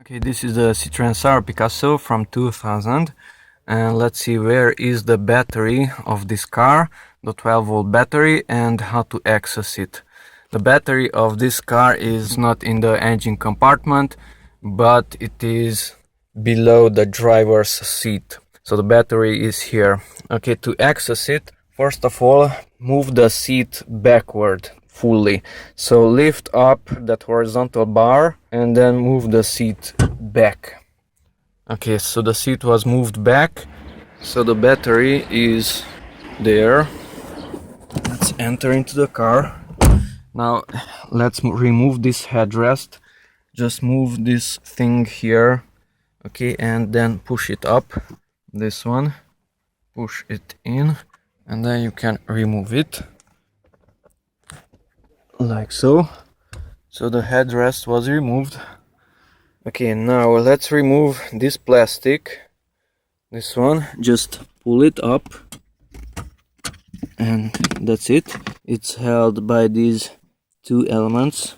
Okay, this is the Citroen Xsara Picasso from 2000, and let's see where is the battery of this car, the 12-volt battery, and how to access it. The battery of this car is not in the engine compartment, but it is below the driver's seat. So the battery is here. Okay, to access it, first of all, move the seat backward fully. So lift up that horizontal bar and then move the seat back. Okay, so the seat was moved back. So the battery is there. Let's enter into the car. Now let's remove this headrest. Just move this thing here. Okay, and then push it up. This one. Push it in. And then you can remove it. Like so. So the headrest was removed. Okay, now let's remove this plastic. This one, just pull it up. And that's it. It's held by these two elements,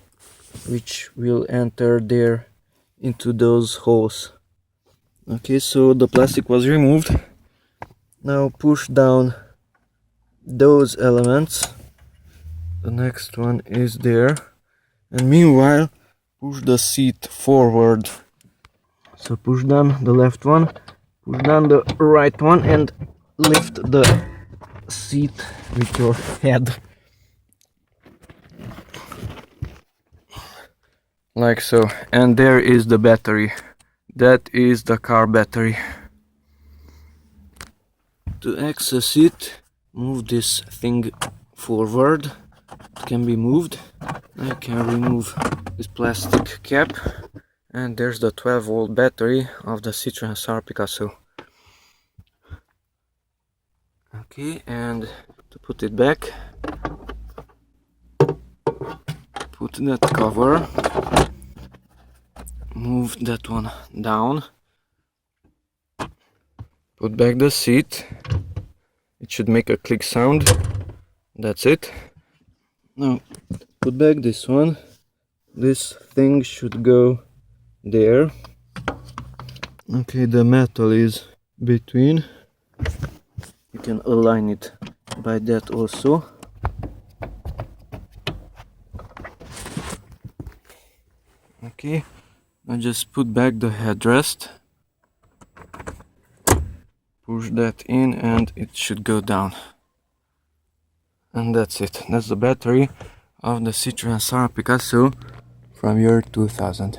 which will enter there into those holes. Okay, so the plastic was removed. Now push down those elements. The next one is there, and meanwhile push the seat forward. So push down the left one, push down the right one, and lift the seat with your head. Like so. And there is the battery. That is the car battery. To access it, move this thing forward. It can be moved. I can remove this plastic cap, and there's the 12-volt battery of the Citroen Xsara Picasso. Okay, and to put it back, put that cover, move that one down, put back the seat. It should make a click sound. That's it. Now put back this one. This thing should go there. Okay, the metal is between. You can align it by that also. Okay, now just put back the headrest. Push that in and it should go down. And that's it. That's the battery of the Citroen Xsara Picasso from year 2000.